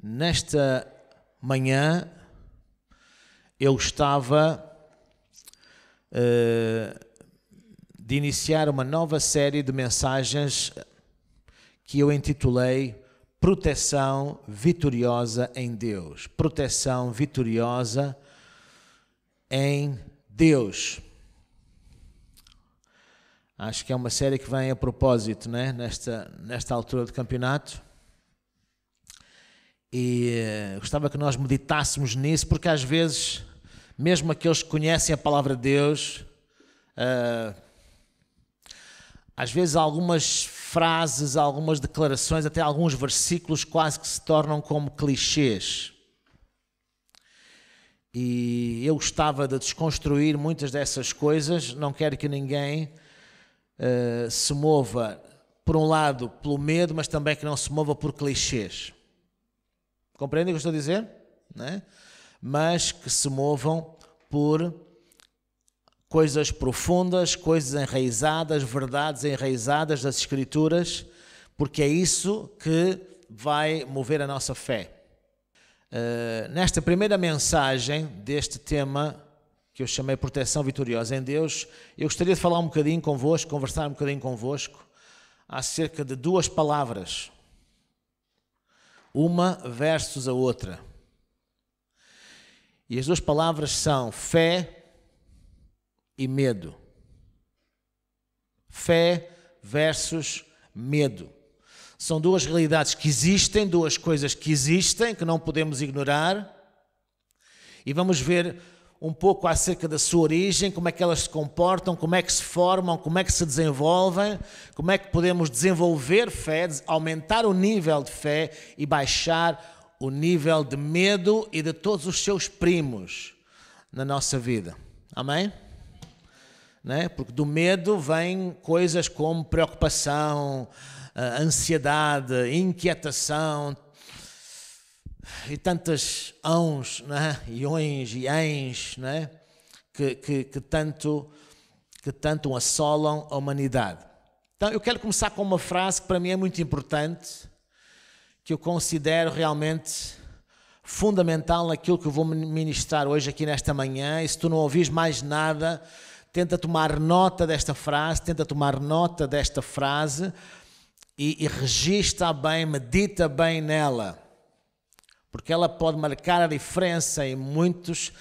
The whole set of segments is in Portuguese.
nesta manhã eu gostava de iniciar uma nova série de mensagens que eu intitulei Proteção Vitoriosa em Deus. Proteção vitoriosa em Deus. Acho que é uma série que vem a propósito, né? Nesta altura do campeonato. E gostava que nós meditássemos nisso, porque às vezes, mesmo aqueles que conhecem a palavra de Deus, às vezes algumas frases, algumas declarações, até alguns versículos quase que se tornam como clichês. E eu gostava de desconstruir muitas dessas coisas. Não quero que ninguém se mova, por um lado, pelo medo, mas também que não se mova por clichês. Compreendem o que eu estou a dizer? Não é? Mas que se movam por coisas profundas, coisas enraizadas, verdades enraizadas das Escrituras, porque é isso que vai mover a nossa fé. Nesta primeira mensagem deste tema, que eu chamei Proteção Vitoriosa em Deus, eu gostaria de falar um bocadinho convosco, conversar um bocadinho convosco, acerca de duas palavras. Uma versus a outra. E as duas palavras são fé e medo. Fé versus medo. São duas realidades que existem, duas coisas que existem, que não podemos ignorar. E vamos ver um pouco acerca da sua origem, como é que elas se comportam, como é que se formam, como é que se desenvolvem, como é que podemos desenvolver fé, aumentar o nível de fé e baixar o nível de medo e de todos os seus primos na nossa vida. Amém? Né? Porque do medo vêm coisas como preocupação, ansiedade, inquietação e tantas ãos, né? Iões e ães, né? que tanto assolam a humanidade. Então eu quero começar com uma frase que para mim é muito importante, que eu considero realmente fundamental naquilo que eu vou ministrar hoje aqui nesta manhã. E se tu não ouvires mais nada, tenta tomar nota desta frase, e registra bem, medita bem nela, porque ela pode marcar a diferença em muitos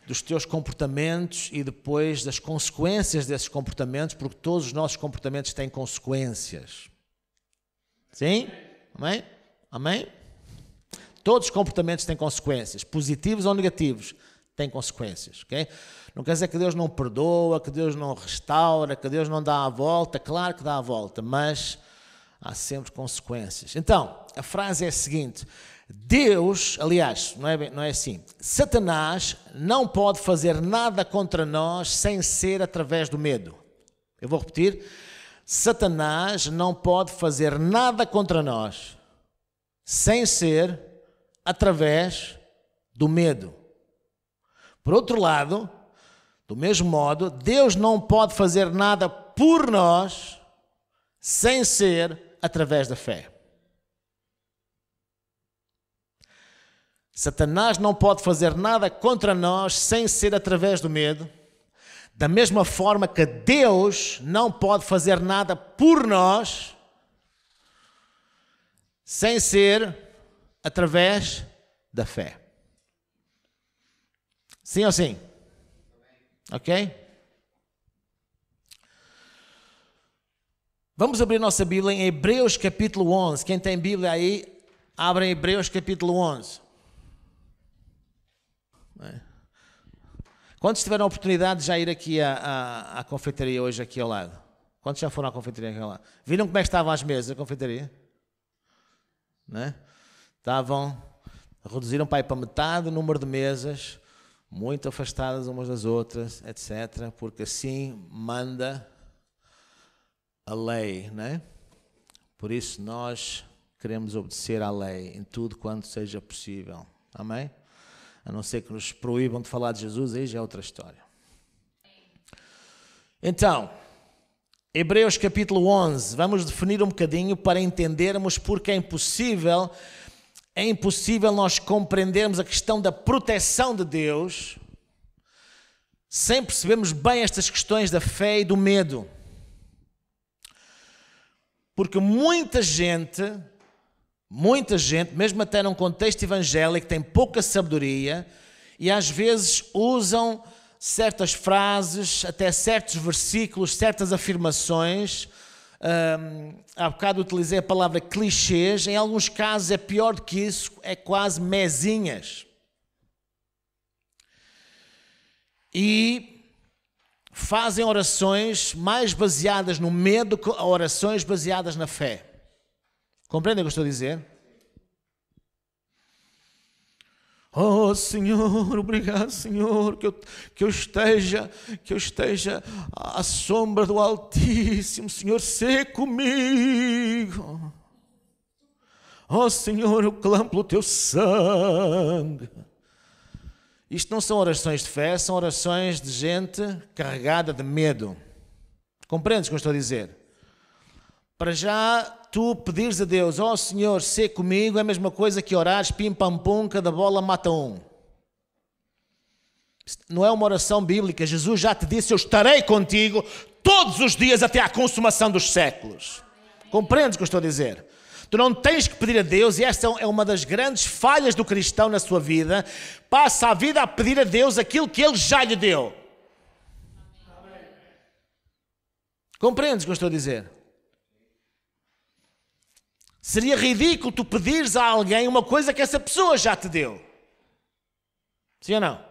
dos teus comportamentos e depois das consequências desses comportamentos, porque todos os nossos comportamentos têm consequências. Sim? Amém? Amém? Todos os comportamentos têm consequências, positivos ou negativos, têm consequências, ok? Não quer dizer que Deus não perdoa, que Deus não restaura, que Deus não dá a volta. Claro que dá a volta, mas há sempre consequências. Então, a frase é a seguinte: Deus, aliás, não é assim, Satanás não pode fazer nada contra nós sem ser através do medo. Eu vou repetir: Satanás não pode fazer nada contra nós sem ser através do medo. Por outro lado, do mesmo modo, Deus não pode fazer nada por nós sem ser através da fé. Satanás não pode fazer nada contra nós sem ser através do medo, da mesma forma que Deus não pode fazer nada por nós sem ser através da fé. Sim ou sim? Ok? Vamos abrir nossa Bíblia em Hebreus capítulo 11. Quem tem Bíblia aí, abre em Hebreus capítulo 11. Quantos tiveram a oportunidade de já ir aqui à confeitaria hoje aqui ao lado? Quantos já foram à confeitaria aqui ao lado? Viram como é que estavam as mesas da confeitaria? Né? Reduziram para metade o número de mesas, muito afastadas umas das outras, etc. Porque assim manda a lei, né? Por isso nós queremos obedecer à lei em tudo quanto seja possível. Amém? A não ser que nos proíbam de falar de Jesus, aí já é outra história. Então, Hebreus capítulo 11, vamos definir um bocadinho para entendermos porque é impossível é impossível nós compreendermos a questão da proteção de Deus sem percebermos bem estas questões da fé e do medo. Porque muita gente, mesmo até num contexto evangélico, tem pouca sabedoria e às vezes usam certas frases, até certos versículos, certas afirmações. Há bocado utilizei a palavra clichês, em alguns casos é pior do que isso, é quase mezinhas. E fazem orações mais baseadas no medo que orações baseadas na fé. Compreendem o que eu estou a dizer? Oh Senhor, obrigado Senhor, que eu esteja à sombra do Altíssimo, Senhor, sê comigo. Oh Senhor, eu clamo pelo teu sangue. Isto não são orações de fé, são orações de gente carregada de medo. Compreendes o que eu estou a dizer? Para já, tu pedires a Deus, ó Senhor, sê comigo, é a mesma coisa que orares pim-pam-pum, cada bola mata um. Não é uma oração bíblica. Jesus já te disse, eu estarei contigo todos os dias até à consumação dos séculos. Compreendes o que eu estou a dizer? Tu não tens que pedir a Deus, e esta é uma das grandes falhas do cristão na sua vida, passa a vida a pedir a Deus aquilo que Ele já lhe deu. Compreendes o que eu estou a dizer? Seria ridículo tu pedires a alguém uma coisa que essa pessoa já te deu. Sim ou não?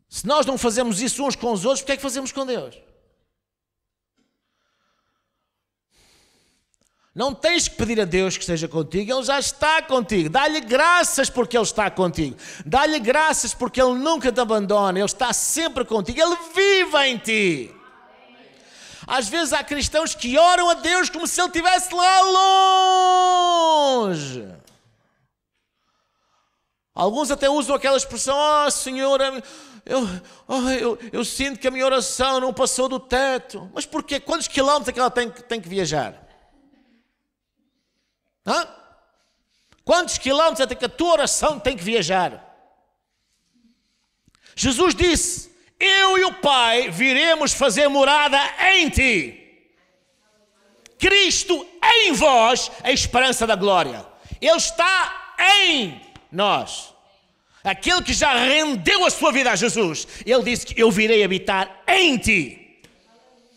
Se nós não fazemos isso uns com os outros, porque é que fazemos com Deus? Não tens que pedir a Deus que esteja contigo, Ele já está contigo. Dá-lhe graças porque Ele está contigo. Dá-lhe graças porque Ele nunca te abandona, Ele está sempre contigo, Ele vive em ti. Às vezes há cristãos que oram a Deus como se Ele estivesse lá longe. Alguns até usam aquela expressão, oh Senhor, eu sinto que a minha oração não passou do teto. Mas porquê? Quantos quilómetros é que ela tem que viajar? Hã? Quantos quilómetros é que a tua oração tem que viajar? Jesus disse, eu e o Pai viremos fazer morada em ti. Cristo em vós, a esperança da glória. Ele está em nós. Aquele que já rendeu a sua vida a Jesus, Ele disse que eu virei habitar em ti.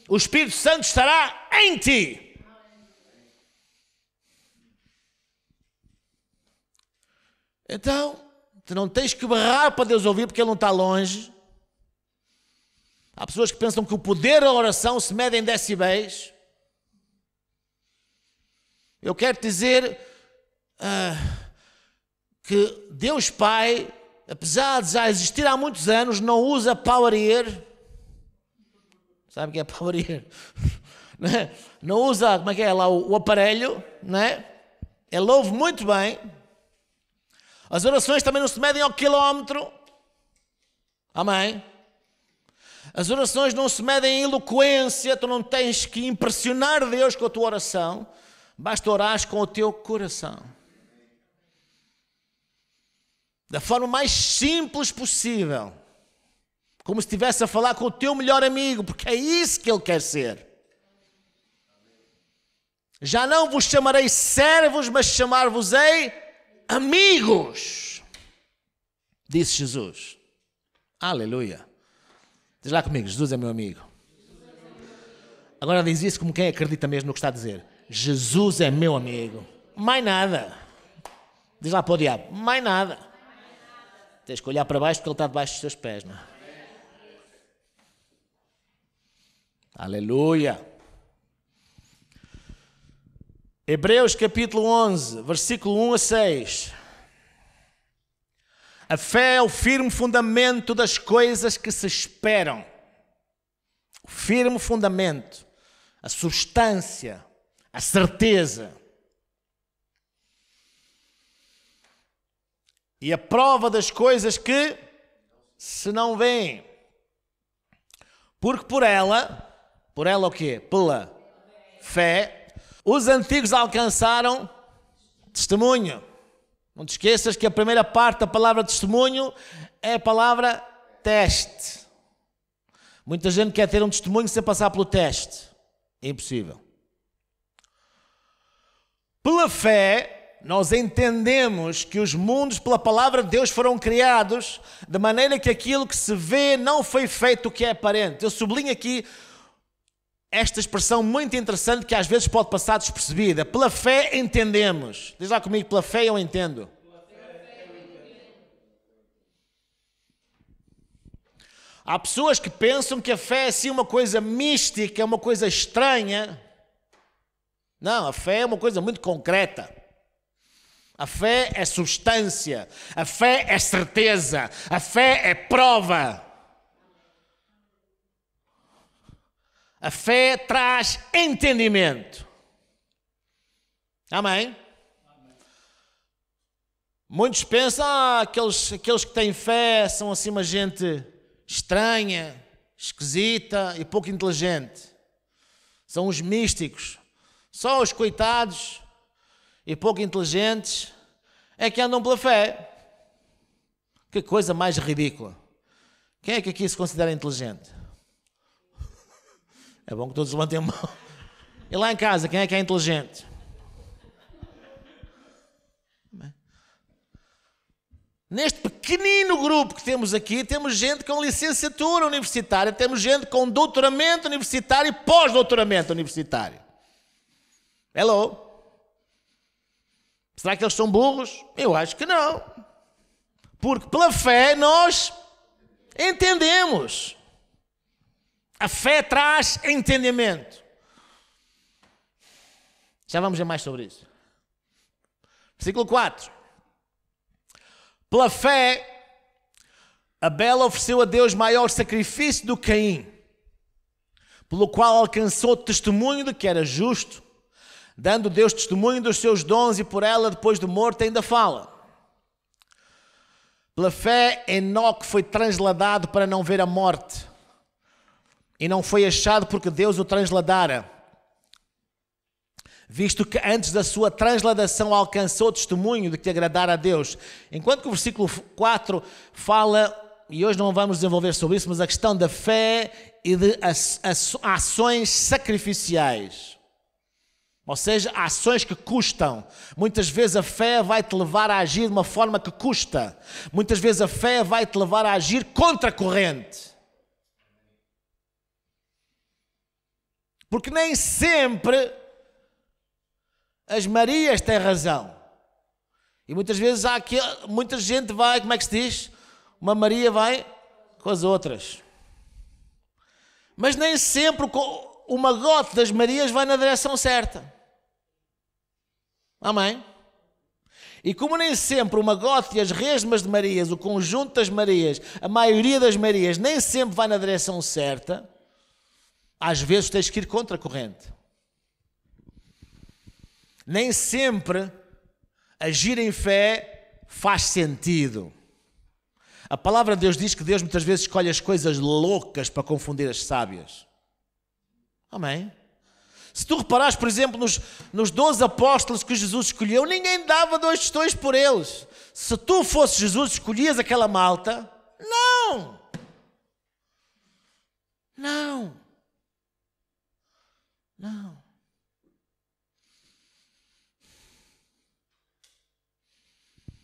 O Espírito Santo estará em ti. Então, tu não tens que berrar para Deus ouvir porque Ele não está longe. Há pessoas que pensam que o poder da oração se mede em decibéis. Eu quero dizer que Deus Pai, apesar de já existir há muitos anos, não usa power ear. Sabe o que é power ear? Não usa, como é que é lá, o aparelho, não é? Ele ouve muito bem. As orações também não se medem ao quilómetro. Amém? As orações não se medem em eloquência. Tu não tens que impressionar Deus com a tua oração. Basta orares com o teu coração. Da forma mais simples possível. Como se estivesse a falar com o teu melhor amigo. Porque é isso que Ele quer ser. Já não vos chamarei servos, mas chamar-vos-ei amigos, disse Jesus. Aleluia. Diz lá comigo, Jesus é meu amigo. Agora diz isso como quem acredita mesmo no que está a dizer. Jesus é meu amigo. Mais nada. Diz lá para o diabo, mais nada. Tens que olhar para baixo porque Ele está debaixo dos teus pés, não é? Aleluia. Hebreus capítulo 11, versículo 1 a 6. A fé é o firme fundamento das coisas que se esperam. O firme fundamento, a substância, a certeza. E a prova das coisas que se não veem. Porque por ela o quê? Pela fé, Os antigos alcançaram testemunho. Não te esqueças que a primeira parte da palavra testemunho é a palavra teste. Muita gente quer ter um testemunho sem passar pelo teste. É impossível. Pela fé, nós entendemos que os mundos, pela palavra de Deus, foram criados de maneira que aquilo que se vê não foi feito o que é aparente. Eu sublinho aqui esta expressão muito interessante que às vezes pode passar despercebida. Pela fé entendemos. Diz lá comigo, pela fé eu entendo. Há pessoas que pensam que a fé é assim uma coisa mística, uma coisa estranha. Não, a fé é uma coisa muito concreta. A fé é substância. A fé é certeza. A fé é prova. A fé traz entendimento. Amém? Muitos pensam, aqueles que têm fé são assim uma gente estranha, esquisita e pouco inteligente. São os místicos. Só os coitados e pouco inteligentes é que andam pela fé. Que coisa mais ridícula. Quem é que aqui se considera inteligente? É bom que todos levantem a mão. E lá em casa, quem é que é inteligente? Neste pequenino grupo que temos aqui, temos gente com licenciatura universitária, temos gente com doutoramento universitário e pós-doutoramento universitário. Hello? Será que eles são burros? Eu acho que não. Porque pela fé nós entendemos. A fé traz entendimento. Já vamos ver mais sobre isso. Versículo 4. Pela fé, Abel ofereceu a Deus maior sacrifício do que Caim, pelo qual alcançou testemunho de que era justo, dando Deus testemunho dos seus dons, e por ela, depois de morto, ainda fala. Pela fé, Enoque foi transladado para não ver a morte, e não foi achado porque Deus o transladara, visto que antes da sua transladação alcançou testemunho de que agradara a Deus. Enquanto que o versículo 4 fala, e hoje não vamos desenvolver sobre isso, mas a questão da fé e de ações sacrificiais. Ou seja, ações que custam. Muitas vezes a fé vai te levar a agir de uma forma que custa. Muitas vezes a fé vai te levar a agir contra a corrente. Porque nem sempre as Marias têm razão. E muitas vezes muita gente vai, como é que se diz? Uma Maria vai com as outras. Mas nem sempre o magote das Marias vai na direção certa. Amém? E como nem sempre o magote e as resmas de Marias, o conjunto das Marias, a maioria das Marias, nem sempre vai na direção certa, às vezes tens que ir contra a corrente. Nem sempre agir em fé faz sentido. A palavra de Deus diz que Deus muitas vezes escolhe as coisas loucas para confundir as sábias. Amém? Se tu reparares, por exemplo, nos 12 apóstolos que Jesus escolheu, ninguém dava 2 tostões por eles. Se tu fosses Jesus, escolhias aquela malta? Não! Não! Não!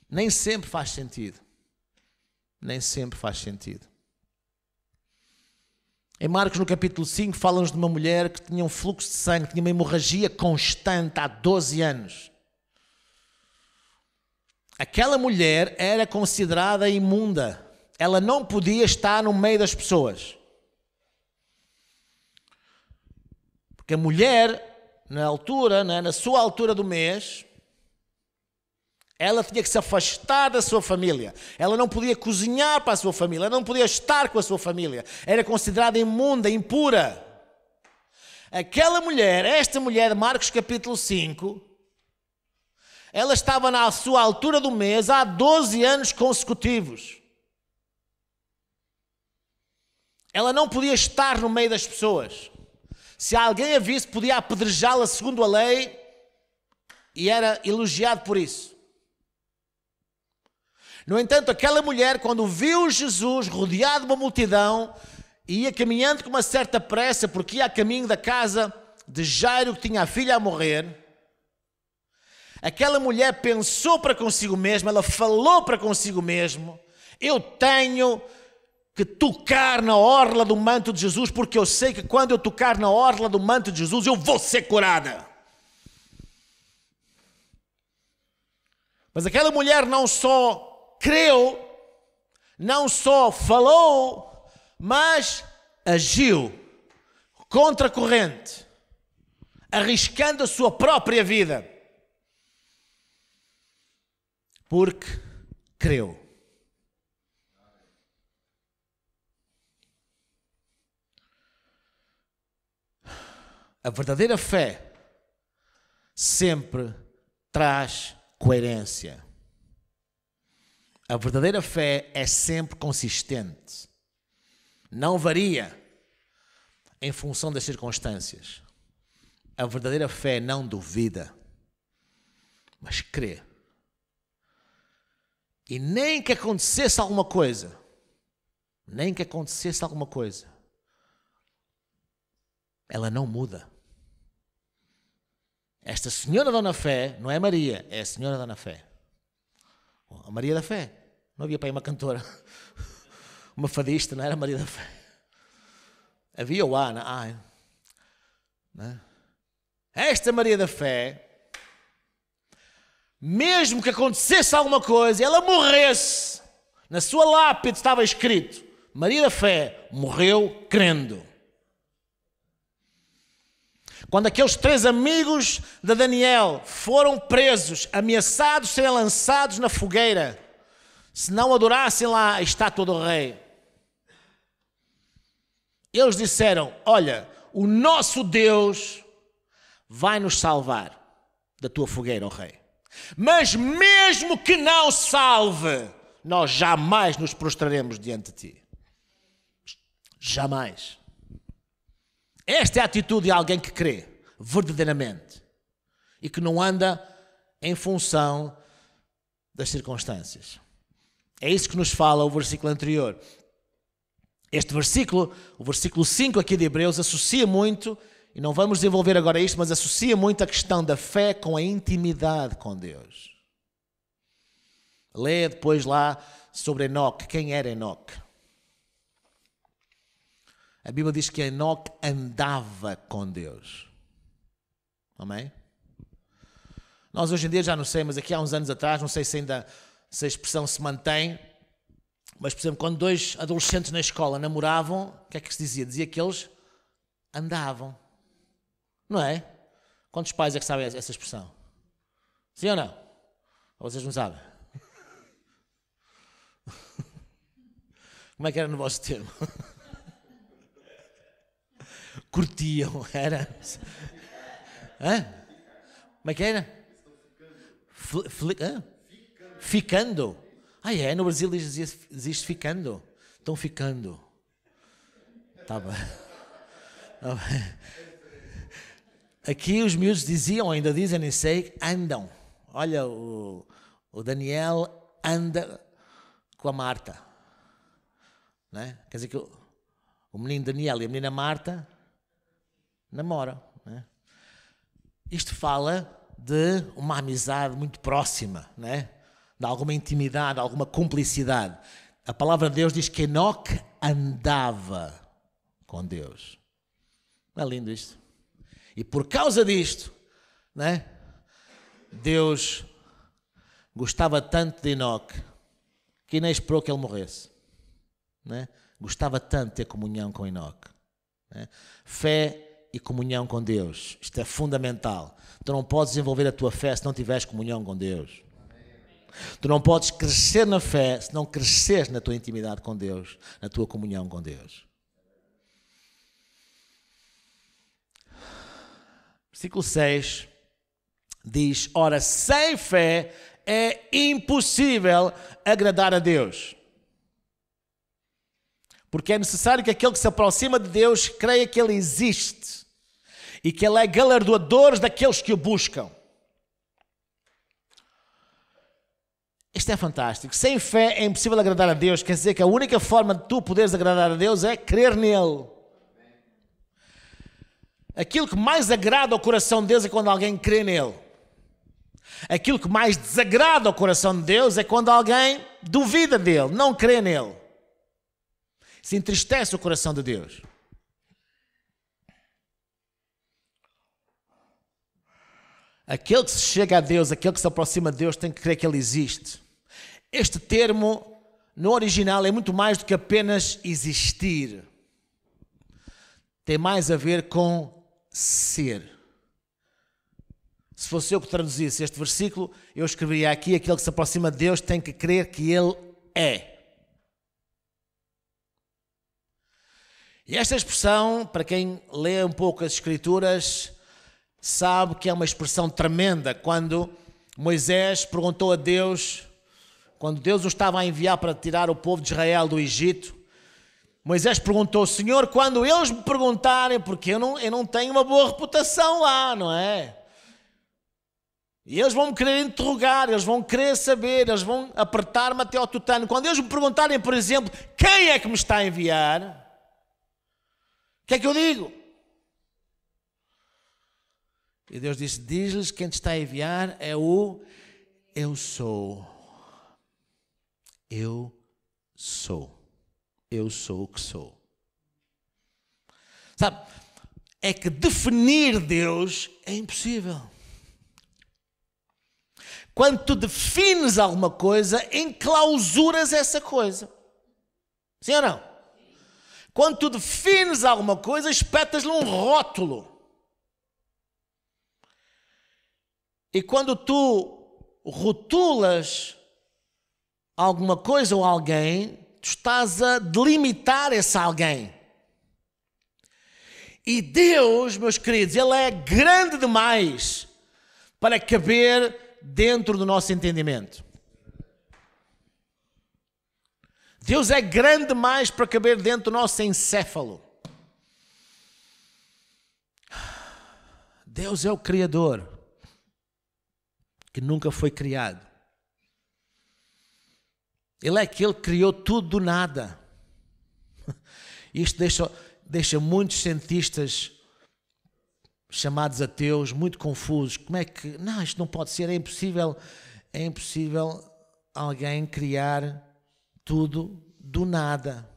Nem sempre faz sentido. Nem sempre faz sentido. Em Marcos, no capítulo 5, fala-nos de uma mulher que tinha um fluxo de sangue, tinha uma hemorragia constante há 12 anos. Aquela mulher era considerada imunda. Ela não podia estar no meio das pessoas. Porque a mulher, na sua altura do mês, ela tinha que se afastar da sua família. Ela não podia cozinhar para a sua família. Ela não podia estar com a sua família. Era considerada imunda, impura. Aquela mulher, esta mulher de Marcos capítulo 5, ela estava na sua altura do mês há 12 anos consecutivos. Ela não podia estar no meio das pessoas. Se alguém a visse, podia apedrejá-la segundo a lei e era elogiado por isso. No entanto, aquela mulher, quando viu Jesus rodeado de uma multidão, ia caminhando com uma certa pressa, porque ia a caminho da casa de Jairo, que tinha a filha a morrer, aquela mulher pensou para consigo mesma, ela falou para consigo mesma: eu tenho que tocar na orla do manto de Jesus, porque eu sei que quando eu tocar na orla do manto de Jesus, eu vou ser curada. Mas aquela mulher não só creu, não só falou, mas agiu contra a corrente, arriscando a sua própria vida, porque creu. A verdadeira fé sempre traz coerência. A verdadeira fé é sempre consistente. Não varia em função das circunstâncias. A verdadeira fé não duvida, mas crê. E nem que acontecesse alguma coisa, ela não muda. Esta senhora Dona Fé não é Maria, é a senhora Dona Fé. A Maria da Fé. Não havia para aí uma cantora, uma fadista, não era Maria da Fé. Havia o Ana. Não. Esta Maria da Fé, mesmo que acontecesse alguma coisa, ela morresse, na sua lápide estava escrito: Maria da Fé morreu crendo. Quando aqueles 3 amigos de Daniel foram presos, ameaçados de serem lançados na fogueira, se não adorassem lá a estátua do rei, eles disseram: olha, o nosso Deus vai nos salvar da tua fogueira, ó rei. Mas mesmo que não salve, nós jamais nos prostraremos diante de ti. Jamais. Esta é a atitude de alguém que crê verdadeiramente e que não anda em função das circunstâncias. É isso que nos fala o versículo anterior. Este versículo, o versículo 5 aqui de Hebreus, associa muito, e não vamos desenvolver agora isto, mas associa muito a questão da fé com a intimidade com Deus. Leia depois lá sobre Enoque. Quem era Enoque? A Bíblia diz que Enoque andava com Deus. Amém? Nós hoje em dia já não sei, mas aqui há uns anos atrás, não sei se ainda se a expressão se mantém, mas por exemplo, quando 2 adolescentes na escola namoravam, o que é que se dizia? Dizia que eles andavam. Não é? Quantos pais é que sabem essa expressão? Sim ou não? Ou vocês não sabem? Como é que era no vosso termo? Curtiam, era? Hã? Como é que era? Ficando. É? No Brasil existe ficando. Estão ficando. Tá bem. Tá bem. Aqui os miúdos diziam, ainda dizem, nem sei, andam. Olha, o Daniel anda com a Marta. Não é? Quer dizer que o menino Daniel e a menina Marta namoram. Não é? Isto fala de uma amizade muito próxima, não é? De alguma intimidade, alguma cumplicidade. A palavra de Deus diz que Enoque andava com Deus. Não é lindo isto? E por causa disto, não é? Deus gostava tanto de Enoque que nem esperou que ele morresse. Não é? Gostava tanto de ter comunhão com Enoque. Não é? Fé e comunhão com Deus. Isto é fundamental. Tu não podes desenvolver a tua fé se não tiveres comunhão com Deus. Tu não podes crescer na fé se não cresceres na tua intimidade com Deus, na tua comunhão com Deus. Versículo 6 diz: ora, sem fé é impossível agradar a Deus. Porque é necessário que aquele que se aproxima de Deus creia que Ele existe e que Ele é galardoador daqueles que o buscam. Isto é fantástico. Sem fé é impossível agradar a Deus. Quer dizer que a única forma de tu poderes agradar a Deus é crer nele. Aquilo que mais agrada ao coração de Deus é quando alguém crê nele. Aquilo que mais desagrada ao coração de Deus é quando alguém duvida dele, não crê nele. Se entristece o coração de Deus. Aquele que se chega a Deus, aquele que se aproxima de Deus, tem que crer que Ele existe. Este termo, no original, é muito mais do que apenas existir. Tem mais a ver com ser. Se fosse eu que traduzisse este versículo, eu escreveria aqui: aquele que se aproxima de Deus tem que crer que Ele é. E esta expressão, para quem lê um pouco as Escrituras, sabe que é uma expressão tremenda. Quando Moisés perguntou a Deus, quando Deus o estava a enviar para tirar o povo de Israel do Egito, Moisés perguntou: Senhor, quando eles me perguntarem, porque eu não tenho uma boa reputação lá, não é? E eles vão me querer interrogar, eles vão querer saber, eles vão apertar-me até ao tutano. Quando eles me perguntarem, por exemplo, quem é que me está a enviar, o que é que eu digo? E Deus disse: diz-lhes quem te está a enviar é o Eu sou. Eu sou. Eu sou o que sou. Sabe, é que definir Deus é impossível. Quando tu defines alguma coisa, enclausuras essa coisa. Sim ou não? Quando tu defines alguma coisa, espetas-lhe um rótulo. E quando tu rotulas alguma coisa ou alguém, tu estás a delimitar esse alguém. E Deus, meus queridos, Ele é grande demais para caber dentro do nosso entendimento. Deus é grande demais para caber dentro do nosso encéfalo. Deus é o Criador que nunca foi criado. Ele é aquele que criou tudo do nada. Isto deixa muitos cientistas chamados ateus muito confusos. Como é que... Não, isto não pode ser, é impossível alguém criar tudo do nada.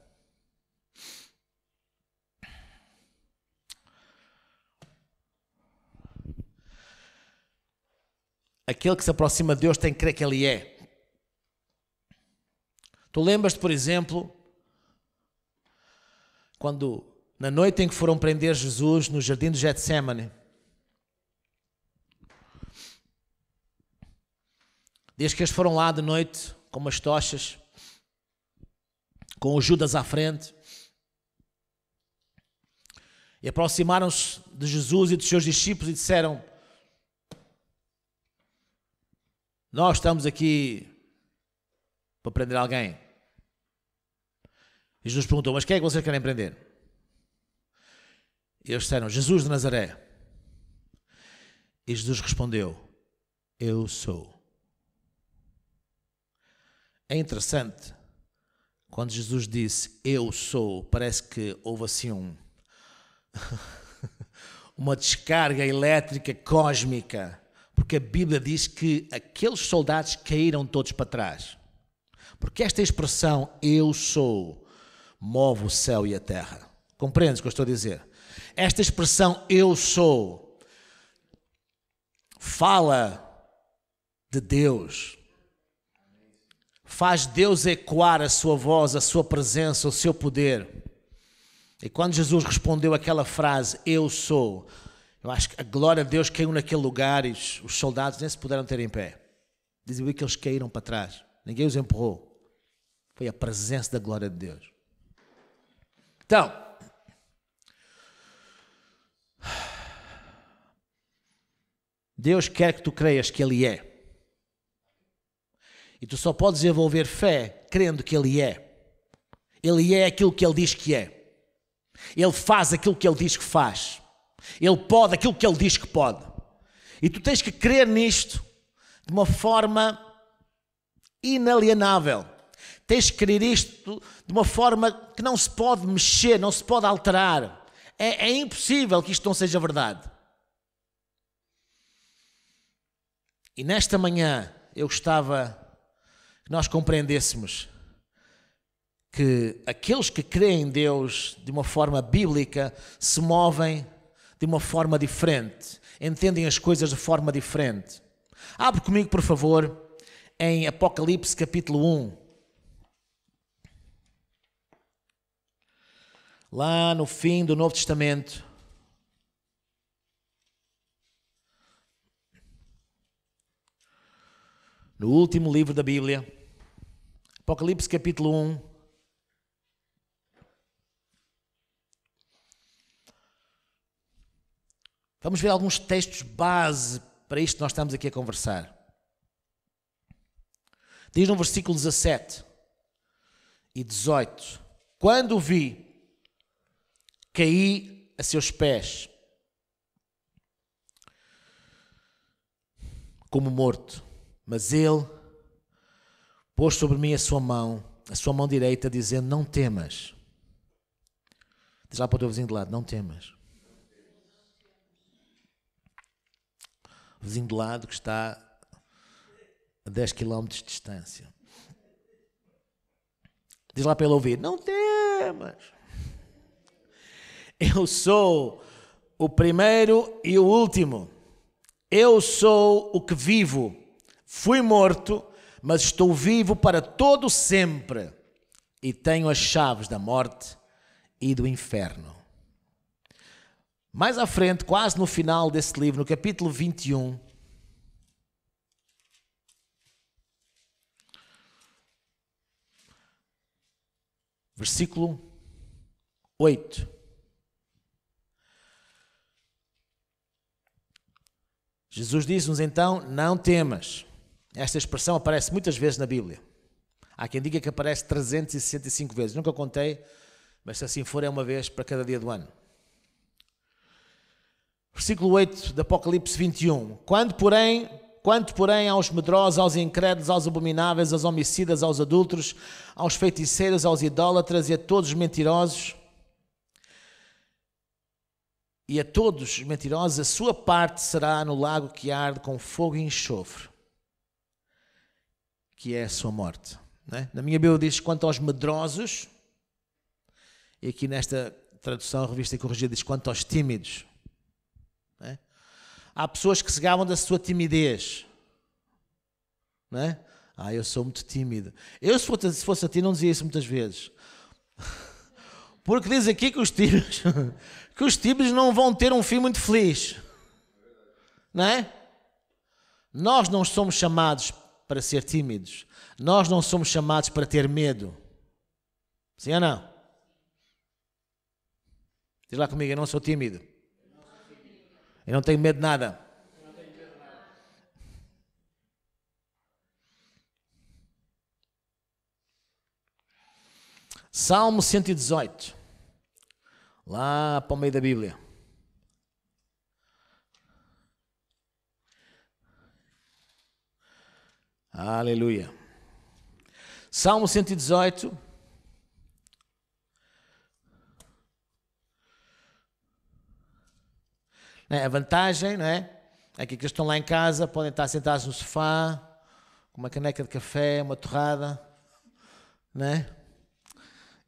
Aquele que se aproxima de Deus tem que crer que Ele é. Tu lembras-te, por exemplo, quando na noite em que foram prender Jesus no jardim do Getsemane, desde que eles foram lá de noite com umas tochas, com o Judas à frente, e aproximaram-se de Jesus e dos seus discípulos e disseram: nós estamos aqui para prender alguém. E Jesus perguntou: mas quem é que vocês querem prender? E eles disseram: Jesus de Nazaré. E Jesus respondeu: eu sou. É interessante, quando Jesus disse eu sou, parece que houve assim uma descarga elétrica cósmica, porque a Bíblia diz que aqueles soldados caíram todos para trás. Porque esta expressão eu sou move o céu e a terra. Compreendes o que eu estou a dizer? Esta expressão eu sou fala de Deus. Faz Deus ecoar a sua voz, a sua presença, o seu poder. E quando Jesus respondeu aquela frase, eu sou, eu acho que a glória de Deus caiu naquele lugar e os soldados nem se puderam ter em pé. Dizem que eles caíram para trás. Ninguém os empurrou. Foi a presença da glória de Deus. Então, Deus quer que tu creias que Ele é. E tu só podes desenvolver fé crendo que Ele é. Ele é aquilo que Ele diz que é. Ele faz aquilo que Ele diz que faz. Ele pode aquilo que Ele diz que pode. E tu tens que crer nisto de uma forma inalienável. Tens que crer isto de uma forma que não se pode mexer, não se pode alterar. É impossível que isto não seja verdade. E nesta manhã eu gostava que nós compreendêssemos que aqueles que creem em Deus de uma forma bíblica se movem de uma forma diferente, entendem as coisas de forma diferente. Abre comigo, por favor, em Apocalipse capítulo 1. Lá no fim do Novo Testamento. No último livro da Bíblia. Apocalipse capítulo 1. Vamos ver alguns textos base para isto que nós estamos aqui a conversar. Diz no versículo 17 e 18: Quando o vi, caí a seus pés, como morto. Mas ele pôs sobre mim a sua mão direita, dizendo: Não temas. Diz lá para o teu vizinho de lado: Não temas. O vizinho de lado que está a 10 km de distância. Diz lá para ele ouvir: Não temas. Eu sou o primeiro e o último. Eu sou o que vivo. Fui morto, mas estou vivo para todo sempre. E tenho as chaves da morte e do inferno. Mais à frente, quase no final desse livro, no capítulo 21, versículo 8. Jesus disse-nos então: Não temas. Esta expressão aparece muitas vezes na Bíblia. Há quem diga que aparece 365 vezes. Nunca contei, mas se assim for é uma vez para cada dia do ano. Versículo 8 de Apocalipse 21. Quanto, porém, aos medrosos, aos incrédulos, aos abomináveis, aos homicidas, aos adúlteros, aos feiticeiros, aos idólatras e a todos os mentirosos, a sua parte será no lago que arde com fogo e enxofre, que é a sua morte. Não é? Na minha Bíblia diz: quanto aos medrosos, e aqui nesta tradução, a revista corrigida, diz: quanto aos tímidos. Não é? Há pessoas que se gabam da sua timidez. Não é? Eu sou muito tímido. Eu, se fosse a ti, não dizia isso muitas vezes. Porque diz aqui que os tímidos não vão ter um fim muito feliz. Não é? Nós não somos chamados para ser tímidos. Nós não somos chamados para ter medo. Sim ou não? Diz lá comigo: eu não sou tímido. Eu não tenho medo de nada. Salmo 118. Lá para o meio da Bíblia. Aleluia. Salmo 118. A vantagem, não é? É que eles estão lá em casa, podem estar sentados no sofá, com uma caneca de café, uma torrada, não é?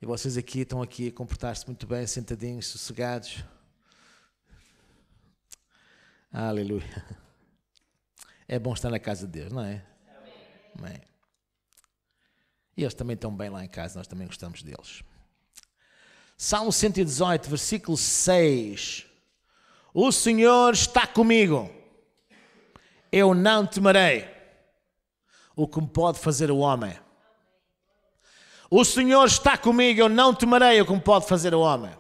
E vocês aqui estão aqui a comportar-se muito bem, sentadinhos, sossegados. Aleluia. É bom estar na casa de Deus, não é? Amém. E eles também estão bem lá em casa, nós também gostamos deles. Salmo 118, versículo 6. O Senhor está comigo, eu não temerei o que me pode fazer o homem. O Senhor está comigo, eu não temerei o que me pode fazer o homem.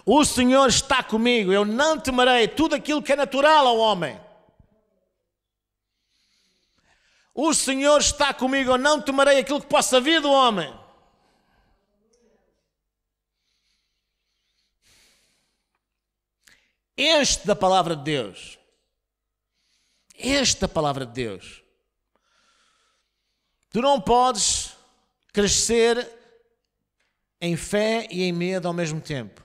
O Senhor está comigo, eu não temerei tudo aquilo que é natural ao homem. O Senhor está comigo, eu não temerei aquilo que possa vir do homem. Enche-te da palavra de Deus. Enche-te da palavra de Deus. Tu não podes crescer em fé e em medo ao mesmo tempo.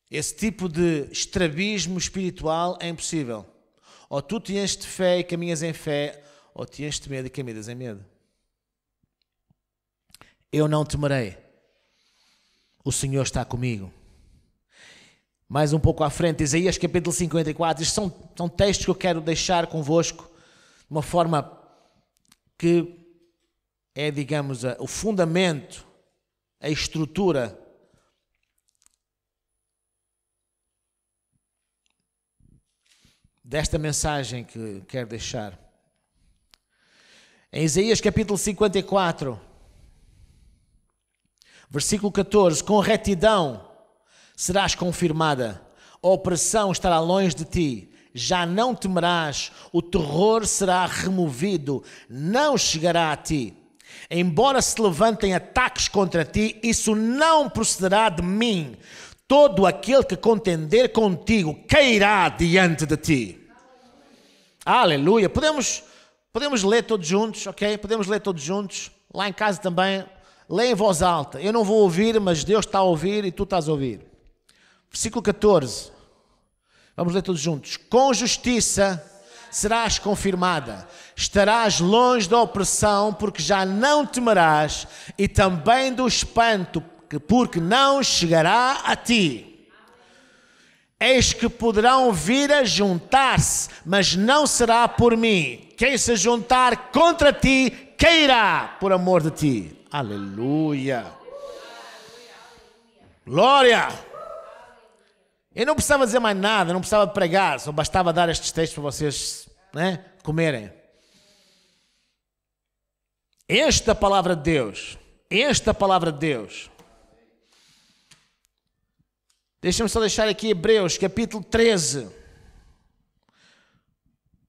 Esse tipo de estrabismo espiritual é impossível. Ou tu te enches de fé e caminhas em fé, ou te enches de medo e caminhas em medo. Eu não temerei. O Senhor está comigo. Mais um pouco à frente, Isaías capítulo 54. Estes são textos que eu quero deixar convosco de uma forma que é, digamos, o fundamento, a estrutura desta mensagem que quero deixar. Em Isaías capítulo 54, versículo 14: com retidão serás confirmada, a opressão estará longe de ti, já não temerás, o terror será removido, não chegará a ti. Embora se levantem ataques contra ti, isso não procederá de mim. Todo aquele que contender contigo cairá diante de ti. Aleluia. Podemos ler todos juntos, ok? Podemos ler todos juntos. Lá em casa também. Lê em voz alta. Eu não vou ouvir, mas Deus está a ouvir e tu estás a ouvir. Versículo 14. Vamos ler todos juntos. Com justiça serás confirmada. Estarás longe da opressão, porque já não temerás, e também do espanto, porque não chegará a ti. Eis que poderão vir a juntar-se, mas não será por mim. Quem se juntar contra ti, cairá por amor de ti. Aleluia. Glória. Eu não precisava dizer mais nada, não precisava pregar, só bastava dar estes textos para vocês, né, comerem. Esta palavra de Deus, esta palavra de Deus. Deixa-me só deixar aqui Hebreus capítulo 13,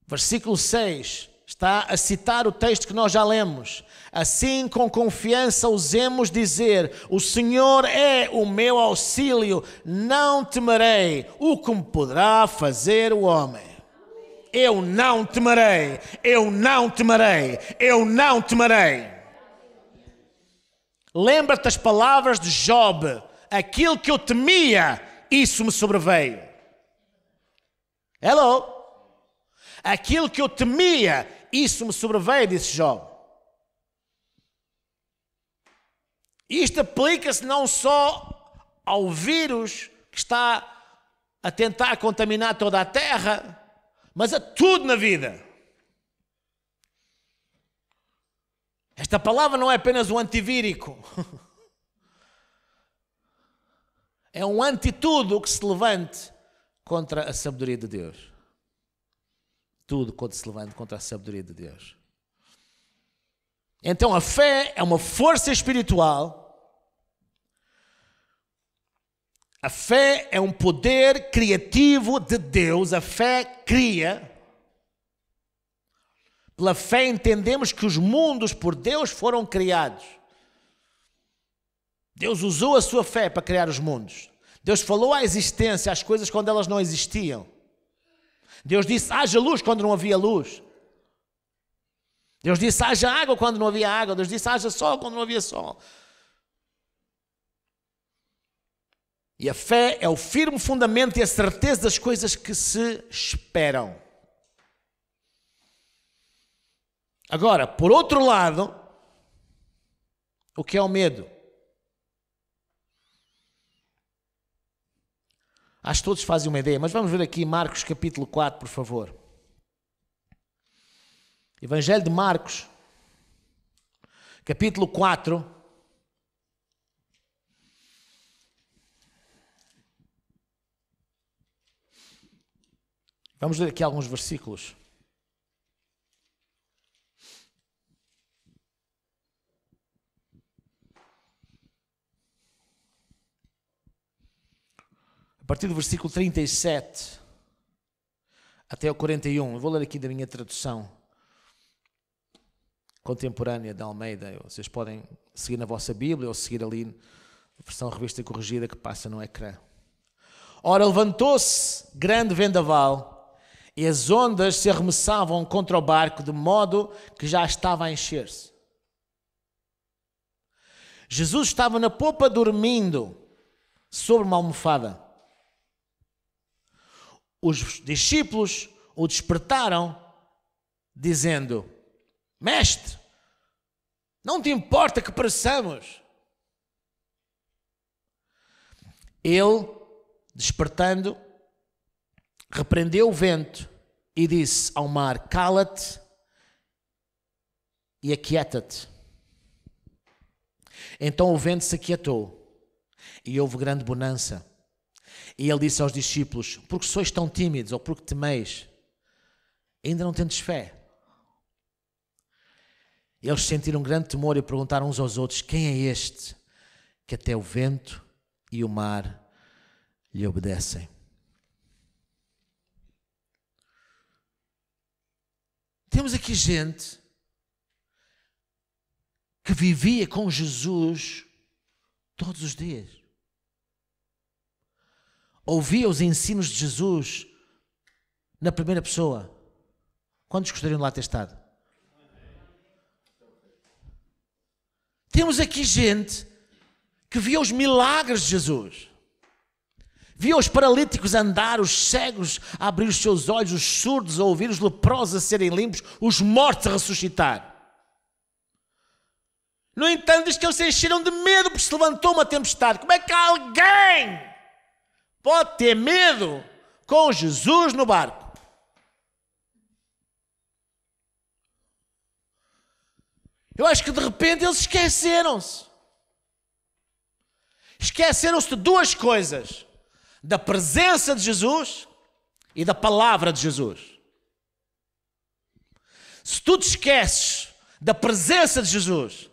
versículo 6, está a citar o texto que nós já lemos. Assim, com confiança ousemos dizer: o Senhor é o meu auxílio, não temerei o que me poderá fazer o homem. Eu não temerei, eu não temerei, eu não temerei. Lembra-te das palavras de Job: aquilo que eu temia, isso me sobreveio. Hello? Aquilo que eu temia, isso me sobreveio, disse Job. Isto aplica-se não só ao vírus que está a tentar contaminar toda a terra, mas a tudo na vida. Esta palavra não é apenas um antivírico. É um anti-tudo que se levante contra a sabedoria de Deus. Tudo quando se levante contra a sabedoria de Deus. Então a fé é uma força espiritual. A fé é um poder criativo de Deus. A fé cria. Pela fé entendemos que os mundos por Deus foram criados. Deus usou a sua fé para criar os mundos. Deus falou à existência as coisas quando elas não existiam. Deus disse: haja luz quando não havia luz. Deus disse: haja água quando não havia água. Deus disse: haja sol quando não havia sol. E a fé é o firme fundamento e a certeza das coisas que se esperam. Agora, por outro lado, o que é o medo? Acho que todos fazem uma ideia, mas vamos ver aqui Marcos capítulo 4, por favor. Evangelho de Marcos, capítulo 4. Vamos ler aqui alguns versículos. A partir do versículo 37 até o 41. Eu vou ler aqui da minha tradução contemporânea de Almeida. Vocês podem seguir na vossa Bíblia ou seguir ali a versão revista e corrigida que passa no ecrã. Ora, levantou-se grande vendaval e as ondas se arremessavam contra o barco, de modo que já estava a encher-se. Jesus estava na popa dormindo sobre uma almofada. Os discípulos o despertaram, dizendo: Mestre, não te importa que pereçamos? Ele, despertando, repreendeu o vento e disse ao mar: Cala-te e aquieta-te. Então o vento se aquietou e houve grande bonança. E ele disse aos discípulos: Por que sois tão tímidos, ou por que temeis? Ainda não tendes fé? Eles sentiram grande temor e perguntaram uns aos outros: Quem é este que até o vento e o mar lhe obedecem? Temos aqui gente que vivia com Jesus todos os dias. Ouvia os ensinos de Jesus na primeira pessoa. Quantos gostariam de lá ter estado? Temos aqui gente que via os milagres de Jesus. Via os paralíticos andar, os cegos a abrir os seus olhos, os surdos a ouvir, os leprosos a serem limpos, os mortos a ressuscitar. No entanto, diz que eles se encheram de medo porque se levantou uma tempestade. Como é que alguém pode ter medo com Jesus no barco? Eu acho que de repente eles esqueceram-se. Esqueceram-se de duas coisas: da presença de Jesus e da palavra de Jesus. Se tu te esqueces da presença de Jesus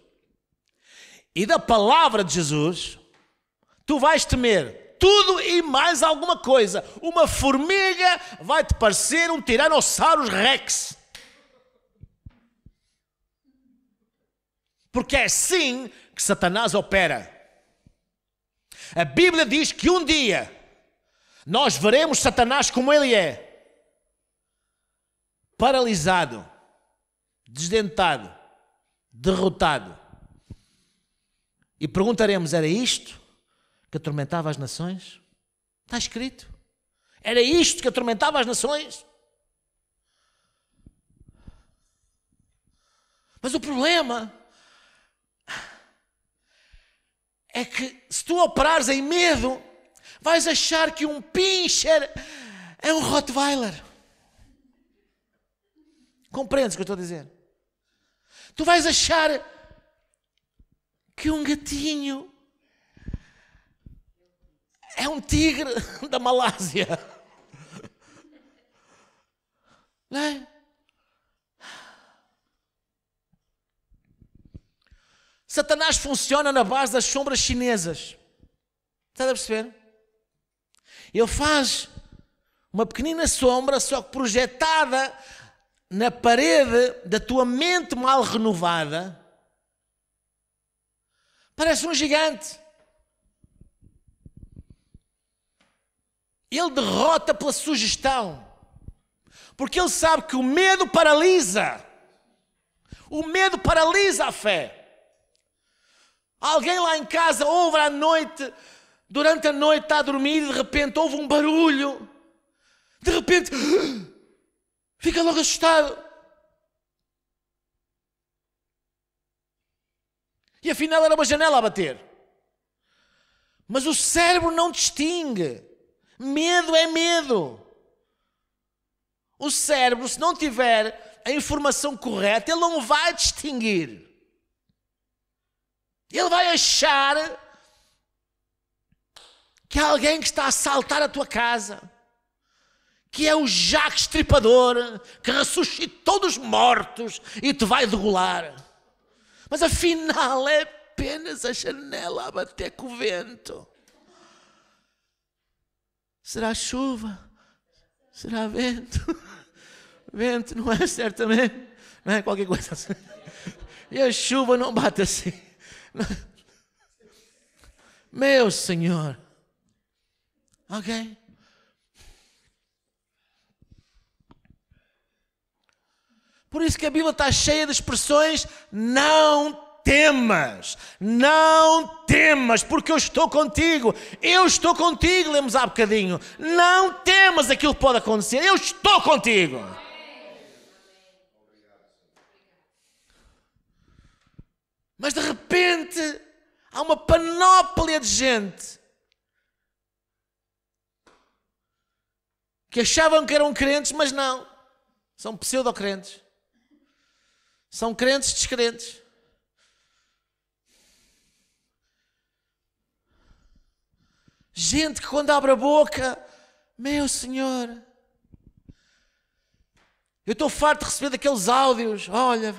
e da palavra de Jesus, tu vais temer tudo e mais alguma coisa. Uma formiga vai-te parecer um Tyrannosaurus Rex. Porque é assim que Satanás opera. A Bíblia diz que um dia nós veremos Satanás como ele é: paralisado, desdentado, derrotado. E perguntaremos: era isto que atormentava as nações? Está escrito. Era isto que atormentava as nações? Mas o problema é que se tu operares em medo, vais achar que um pincher é um Rottweiler. Compreendes o que eu estou a dizer? Tu vais achar que um gatinho é um tigre da Malásia. Não é? Satanás funciona na base das sombras chinesas. Estás a perceber? Ele faz uma pequenina sombra, só que projetada na parede da tua mente mal renovada. Parece um gigante. Ele derrota pela sugestão. Porque ele sabe que o medo paralisa. O medo paralisa a fé. Alguém lá em casa ouve à noite, durante a noite está a dormir e de repente ouve um barulho. De repente fica logo assustado. E afinal era uma janela a bater. Mas o cérebro não distingue. Medo é medo. O cérebro, se não tiver a informação correta, ele não vai distinguir. Ele vai achar que há alguém que está a assaltar a tua casa, que é o Jaque Estripador, que ressuscitou dos mortos e te vai degolar. Mas afinal é apenas a janela a bater com o vento. Será chuva? Será vento? Vento não é certamente, não é qualquer coisa assim. E a chuva não bate assim. Meu Senhor. Ok? Por isso que a Bíblia está cheia de expressões: não temas, não temas, porque eu estou contigo. Eu estou contigo, lemos há bocadinho. Não temas aquilo que pode acontecer, eu estou contigo. Mas de repente há uma panóplia de gente que achavam que eram crentes, mas não. São pseudo-crentes. São crentes descrentes. Gente que quando abre a boca, meu Senhor, eu estou farto de receber daqueles áudios, olha,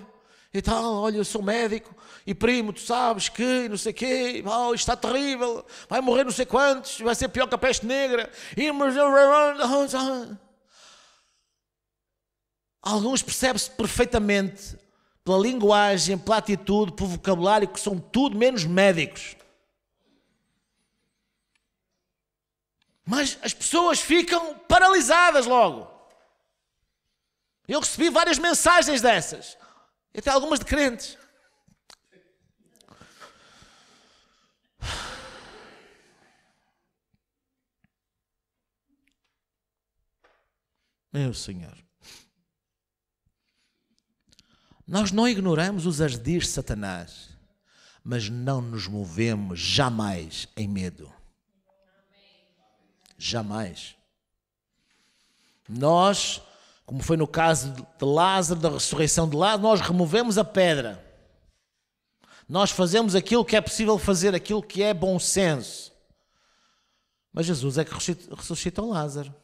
e tal, olha, eu sou médico, e primo, tu sabes que, não sei o quê, oh, isto está terrível, vai morrer não sei quantos, vai ser pior que a peste negra, alguns percebem-se perfeitamente pela linguagem, pela atitude, pelo vocabulário, que são tudo menos médicos. Mas as pessoas ficam paralisadas logo. Eu recebi várias mensagens dessas, até algumas de crentes. Meu Senhor. Nós não ignoramos os ardis de Satanás, mas não nos movemos jamais em medo. Jamais. Nós, como foi no caso de Lázaro, da ressurreição de Lázaro, nós removemos a pedra. Nós fazemos aquilo que é possível fazer, aquilo que é bom senso. Mas Jesus é que ressuscitou Lázaro.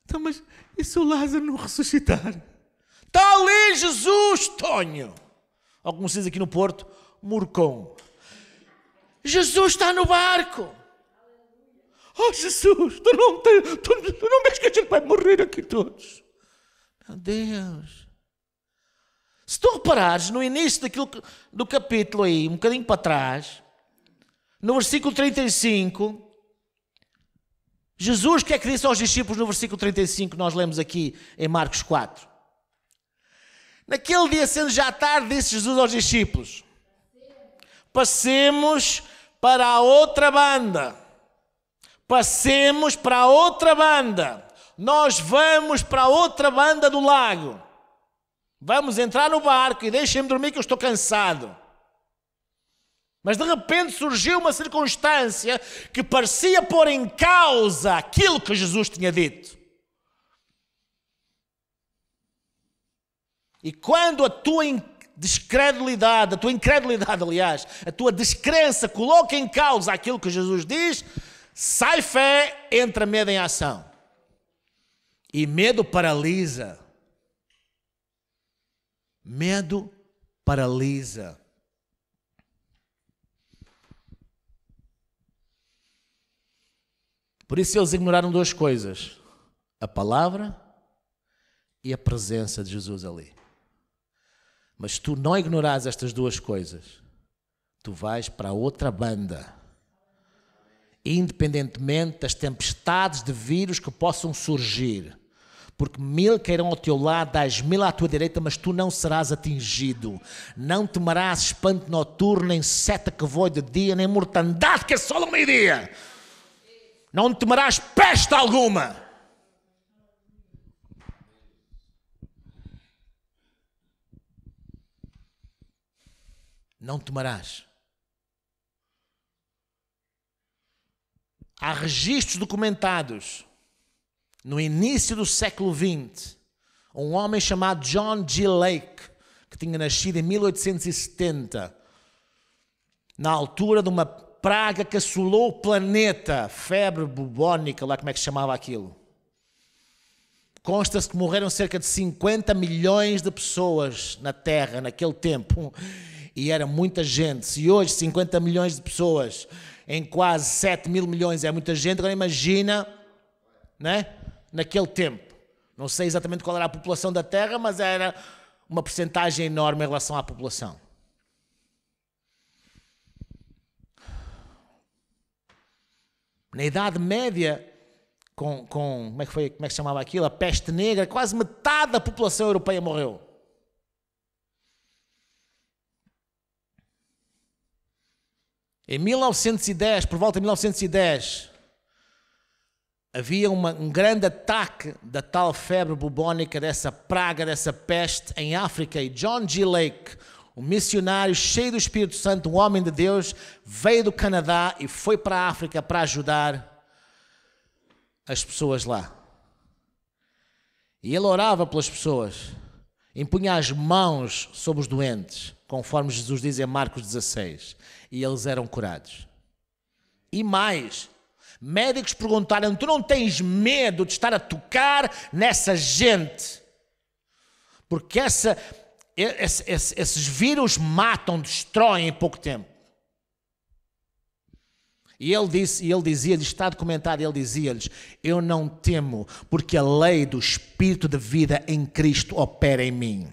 Então, mas e se o Lázaro não ressuscitar? Está ali Jesus, Tonho. Ou como se diz aqui no Porto, Murcom. Jesus está no barco. Oh Jesus, tu não vês que a gente vai morrer aqui todos. Meu Deus. Se tu reparares no início do capítulo aí, um bocadinho para trás, no versículo 35, Jesus, o que é que disse aos discípulos no versículo 35 que nós lemos aqui em Marcos 4? Naquele dia, sendo já tarde, disse Jesus aos discípulos: passemos para a outra banda. Passemos para a outra banda. Nós vamos para a outra banda do lago. Vamos entrar no barco e deixem-me dormir que eu estou cansado. Mas de repente surgiu uma circunstância que parecia pôr em causa aquilo que Jesus tinha dito. E quando a tua incredulidade, aliás, a tua descrença coloca em causa aquilo que Jesus diz, sai fé, entra medo em ação. E medo paralisa. Medo paralisa. Por isso eles ignoraram duas coisas: a palavra e a presença de Jesus ali. Mas se tu não ignorares estas duas coisas, tu vais para outra banda. Independentemente das tempestades de vírus que possam surgir. Porque 1000 cairão ao teu lado, 10.000 à tua direita, mas tu não serás atingido. Não temerás espanto noturno, nem seta que voe de dia, nem mortandade que assola ao meio-dia. Não temerás peste alguma. Não temerás. Há registros documentados no início do século XX. Um homem chamado John G. Lake, que tinha nascido em 1870, na altura de uma praga que assolou o planeta, febre bubónica, lá como é que se chamava aquilo. Consta-se que morreram cerca de 50 milhões de pessoas na Terra naquele tempo. E era muita gente. Se hoje 50 milhões de pessoas em quase 7 mil milhões é muita gente, agora imagina, né? Naquele tempo. Não sei exatamente qual era a população da Terra, mas era uma percentagem enorme em relação à população. Na Idade Média, como é que se chamava aquilo? A peste negra, quase metade da população europeia morreu. Em 1910, por volta de 1910, havia um grande ataque da tal febre bubónica, dessa praga, dessa peste em África, e John G. Lake, um missionário cheio do Espírito Santo, um homem de Deus, veio do Canadá e foi para a África para ajudar as pessoas lá. E ele orava pelas pessoas, impunha as mãos sobre os doentes, conforme Jesus diz em Marcos 16, e eles eram curados. E mais, médicos perguntaram: tu não tens medo de estar a tocar nessa gente? Porque esses vírus matam, destroem em pouco tempo. E ele dizia, está documentado, ele dizia-lhes: eu não temo, porque a lei do Espírito de vida em Cristo opera em mim.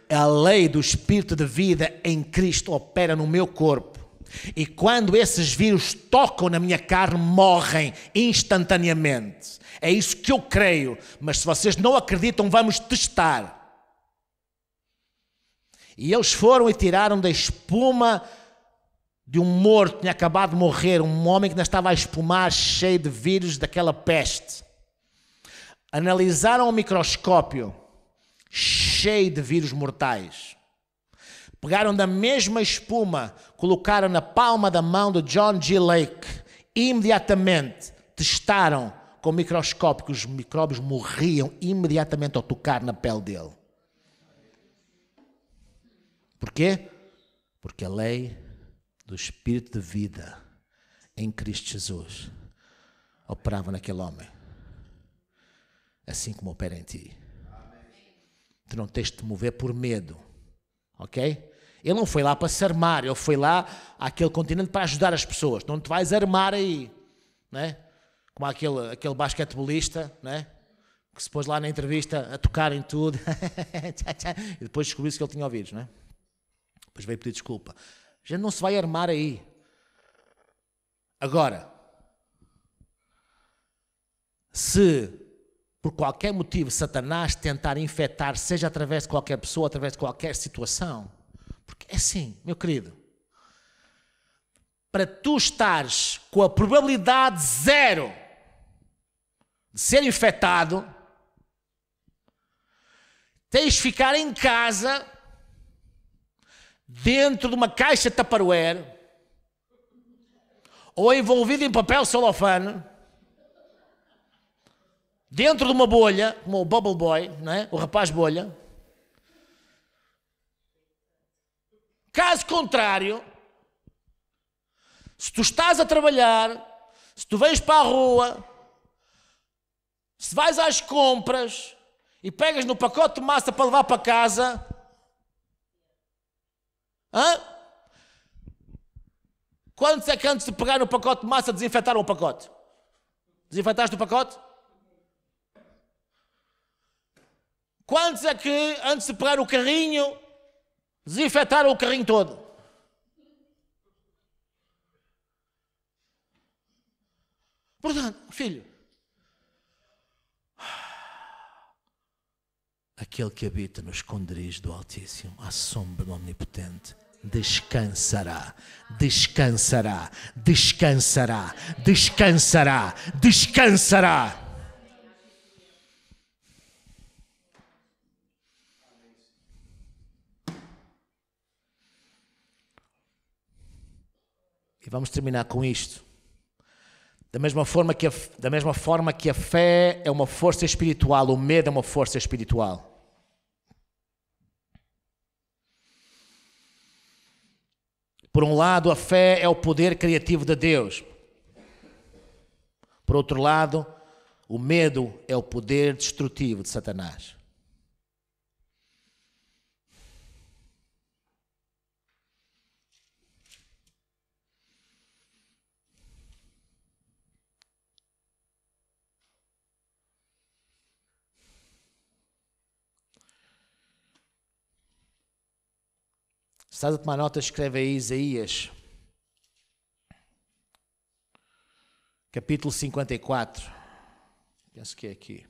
A lei do Espírito de vida em Cristo opera no meu corpo. E quando esses vírus tocam na minha carne, morrem instantaneamente. É isso que eu creio. Mas se vocês não acreditam, vamos testar. E eles foram e tiraram da espuma de um morto que tinha acabado de morrer, um homem que ainda estava a espumar, cheio de vírus daquela peste. Analisaram ao microscópio, cheio de vírus mortais. Pegaram da mesma espuma, colocaram na palma da mão de John G. Lake. Imediatamente testaram com o microscópio que os micróbios morriam imediatamente ao tocar na pele dele. Porquê? Porque a lei do Espírito de vida em Cristo Jesus operava naquele homem. Assim como opera em ti. Tu não tens de te mover por medo. Ok? Ele não foi lá para se armar, ele foi lá àquele continente para ajudar as pessoas. Não te vais armar aí, né? Como aquele basquetebolista, né? Que se pôs lá na entrevista a tocar em tudo e depois descobriu-se que ele tinha ouvidos, né? Depois veio pedir desculpa. A gente não se vai armar aí. Agora, se por qualquer motivo Satanás tentar infectar, seja através de qualquer pessoa, através de qualquer situação, porque é assim, meu querido, para tu estares com a probabilidade zero de ser infectado, tens de ficar em casa, dentro de uma caixa de Tupperware, ou envolvido em papel celofane, dentro de uma bolha, como o Bubble Boy, não é? O rapaz bolha. Caso contrário, se tu estás a trabalhar, se tu vais para a rua, se vais às compras e pegas no pacote de massa para levar para casa, quantos é que antes de pegar no pacote de massa desinfetaram o pacote? Desinfetaste o pacote? Quantos é que antes de pegar o carrinho desinfetaram o carrinho todo? Portanto, filho, aquele que habita no esconderijo do Altíssimo, à sombra do Omnipotente, descansará, descansará, descansará, descansará, descansará. E vamos terminar com isto. Da mesma forma que a fé é uma força espiritual, o medo é uma força espiritual. Por um lado, a fé é o poder criativo de Deus. Por outro lado, o medo é o poder destrutivo de Satanás. Se estás a tomar nota, escreve aí Isaías. capítulo 54. Penso que é aqui.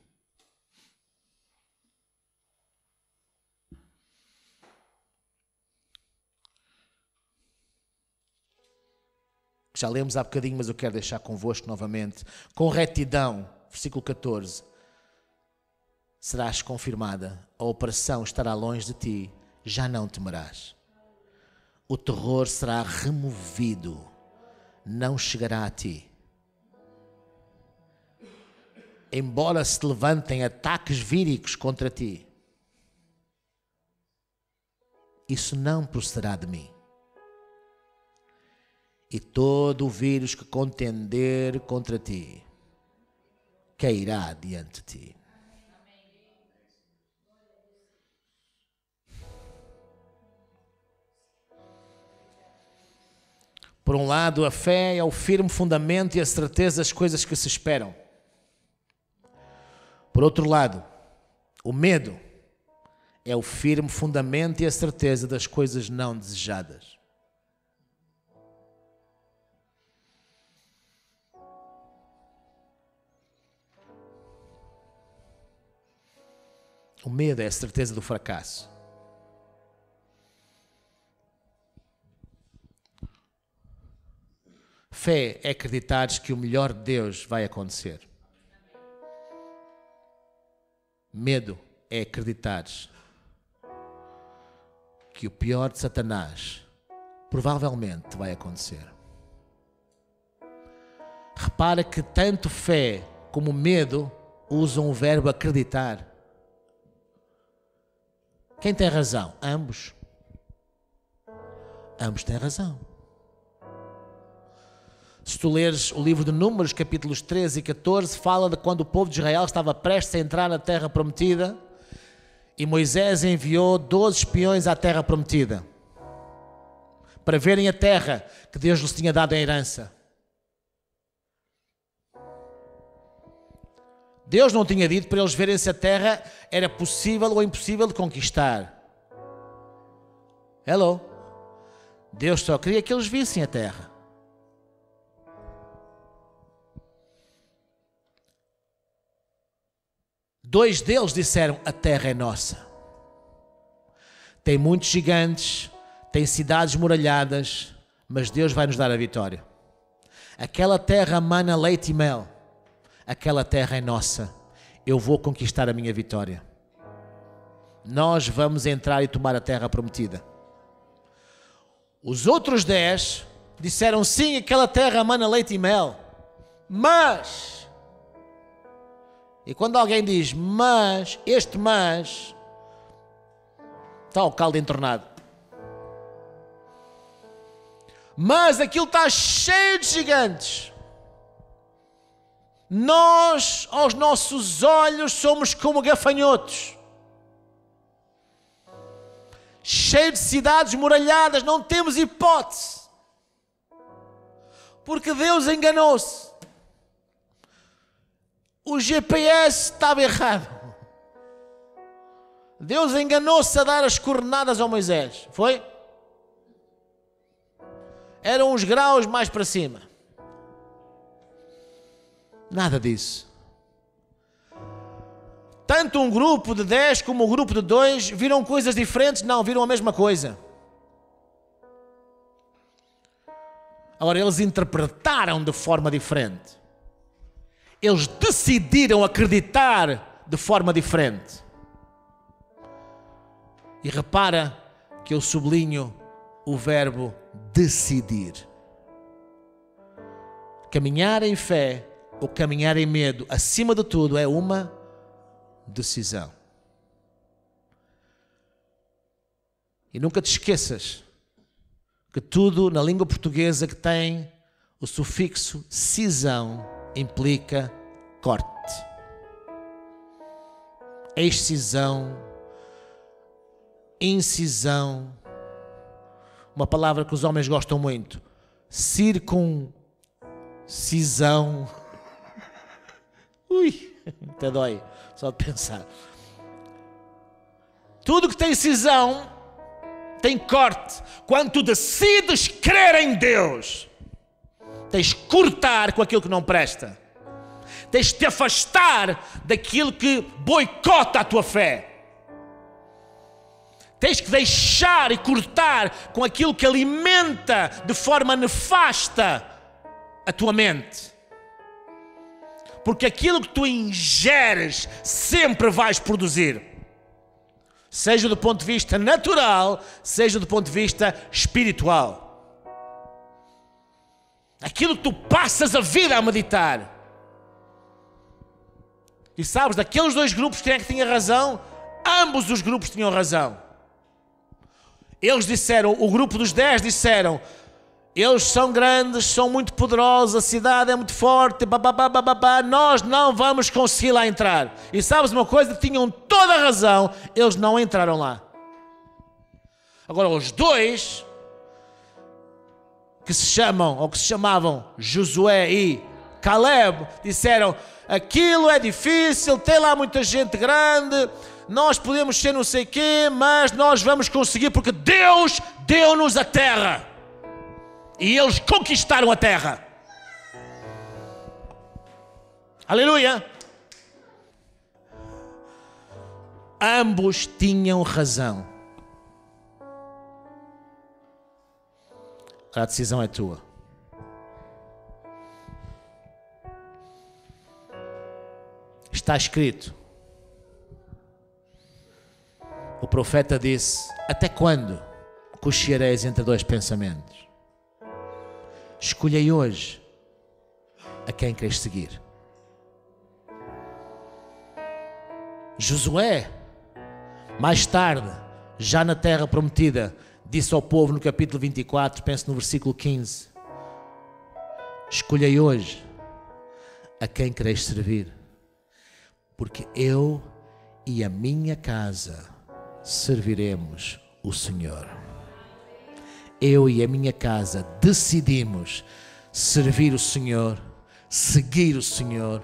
Já lemos há bocadinho, mas eu quero deixar convosco novamente. Com retidão, versículo 14. Serás confirmada, a opressão estará longe de ti, já não temerás. O terror será removido, não chegará a ti. Embora se levantem ataques víricos contra ti, isso não procederá de mim. E todo o vírus que contender contra ti cairá diante de ti. Por um lado, a fé é o firme fundamento e a certeza das coisas que se esperam. Por outro lado, o medo é o firme fundamento e a certeza das coisas não desejadas. O medo é a certeza do fracasso. Fé é acreditares que o melhor de Deus vai acontecer. Medo é acreditares que o pior de Satanás provavelmente vai acontecer. Repara que tanto fé como medo usam o verbo acreditar. Quem tem razão? Ambos. Ambos têm razão. Se tu leres o livro de Números, capítulos 13 e 14, fala de quando o povo de Israel estava prestes a entrar na terra prometida e Moisés enviou 12 espiões à terra prometida para verem a terra que Deus lhes tinha dado em herança. Deus não tinha dito para eles verem se a terra era possível ou impossível de conquistar. Hello? Deus só queria que eles vissem a terra. Dois deles disseram: a terra é nossa. Tem muitos gigantes, tem cidades muralhadas, mas Deus vai nos dar a vitória. Aquela terra mana leite e mel. Aquela terra é nossa. Eu vou conquistar a minha vitória. Nós vamos entrar e tomar a terra prometida. Os outros 10 disseram: sim, aquela terra mana leite e mel. Mas... E quando alguém diz mas, este mas, está o caldo entornado. Mas aquilo está cheio de gigantes. Nós, aos nossos olhos, somos como gafanhotos. Cheio de cidades muralhadas, não temos hipótese. Porque Deus enganou-se. O GPS estava errado. Deus enganou-se a dar as coordenadas ao Moisés. Foi? Eram uns graus mais para cima. Nada disso. Tanto um grupo de 10 como um grupo de 2 viram coisas diferentes? Não, viram a mesma coisa. Agora, eles interpretaram de forma diferente. Eles decidiram acreditar de forma diferente. E repara que eu sublinho o verbo decidir. Caminhar em fé ou caminhar em medo, acima de tudo, é uma decisão. E nunca te esqueças que tudo na língua portuguesa que tem o sufixo cisão implica corte. Excisão, incisão, uma palavra que os homens gostam muito, circuncisão. Ui, até dói só de pensar. Tudo que tem cisão tem corte. Quando tu decides crer em Deus, Tens que cortar com aquilo que não presta. Tens de te afastar daquilo que boicota a tua fé. Tens que deixar e cortar com aquilo que alimenta de forma nefasta a tua mente. Porque aquilo que tu ingeres sempre vais produzir. Seja do ponto de vista natural, seja do ponto de vista espiritual. Aquilo que tu passas a vida a meditar. E sabes, daqueles dois grupos, quem é que tinha razão? Ambos os grupos tinham razão. Eles disseram, o grupo dos 10 disseram, eles são grandes, são muito poderosos, a cidade é muito forte, nós não vamos conseguir lá entrar. E sabes uma coisa? Tinham toda a razão, eles não entraram lá. Agora os dois, que se chamavam Josué e Caleb, disseram, aquilo é difícil, tem lá muita gente grande, nós podemos ser não sei o quê, mas nós vamos conseguir porque Deus deu-nos a terra. E eles conquistaram a terra. Aleluia! Ambos tinham razão. A decisão é tua. Está escrito. O profeta disse, até quando cocheareis entre dois pensamentos? Escolhei hoje a quem queres seguir. Josué, mais tarde, já na terra prometida, disse ao povo no capítulo 24, penso no versículo 15, escolhei hoje a quem queres servir, porque eu e a minha casa serviremos o Senhor. Eu e a minha casa decidimos servir o Senhor, seguir o Senhor,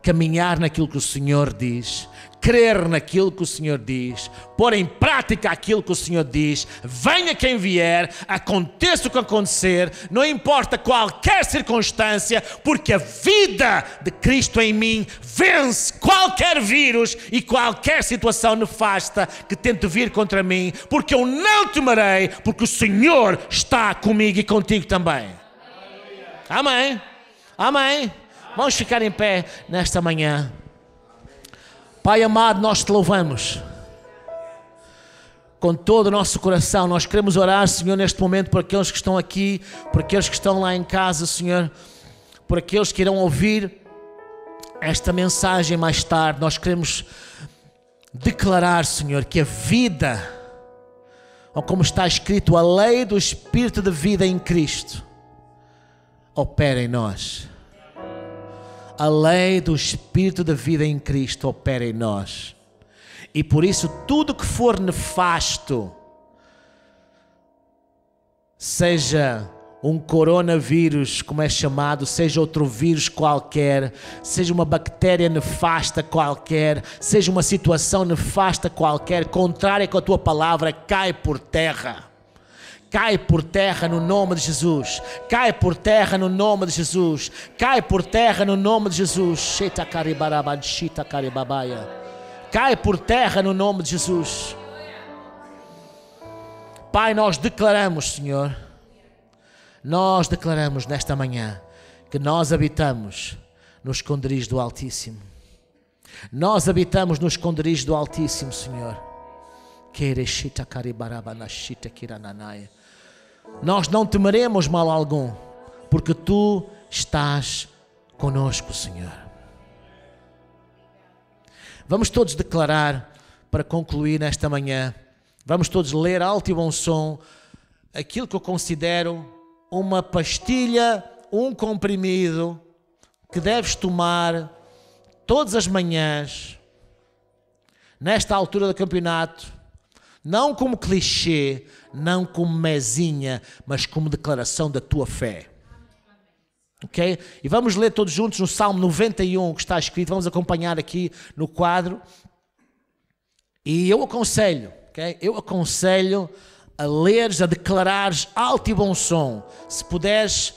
caminhar naquilo que o Senhor diz, crer naquilo que o Senhor diz, pôr em prática aquilo que o Senhor diz, venha quem vier, aconteça o que acontecer, não importa qualquer circunstância, porque a vida de Cristo em mim vence qualquer vírus e qualquer situação nefasta que tente vir contra mim, porque eu não temerei, porque o Senhor está comigo e contigo também. Amém? Amém? Vamos ficar em pé nesta manhã. Pai amado, nós te louvamos. Com todo o nosso coração, nós queremos orar, Senhor, neste momento por aqueles que estão aqui, por aqueles que estão lá em casa, Senhor, por aqueles que irão ouvir esta mensagem mais tarde. Nós queremos declarar, Senhor, que a vida, ou como está escrito, a lei do Espírito de vida em Cristo, opera em nós. A lei do Espírito da vida em Cristo opera em nós. E por isso tudo que for nefasto, seja um coronavírus, como é chamado, seja outro vírus qualquer, seja uma bactéria nefasta qualquer, seja uma situação nefasta qualquer, contrária com a tua palavra, cai por terra. Cai por terra no nome de Jesus. Cai por terra no nome de Jesus. Cai por terra no nome de Jesus. Cai por terra no nome de Jesus. Pai, nós declaramos, Senhor, nós declaramos nesta manhã que nós habitamos no esconderijo do Altíssimo. Nós habitamos no esconderijo do Altíssimo, Senhor. Nós não temeremos mal algum, porque Tu estás conosco, Senhor. Vamos todos declarar, para concluir nesta manhã, vamos todos ler alto e bom som aquilo que eu considero uma pastilha, um comprimido que deves tomar todas as manhãs, nesta altura do campeonato, não como clichê, não como mesinha, mas como declaração da tua fé. Ok? E vamos ler todos juntos no Salmo 91, que está escrito, vamos acompanhar aqui no quadro. E eu aconselho, ok? Eu aconselho a leres, a declarares alto e bom som. Se puderes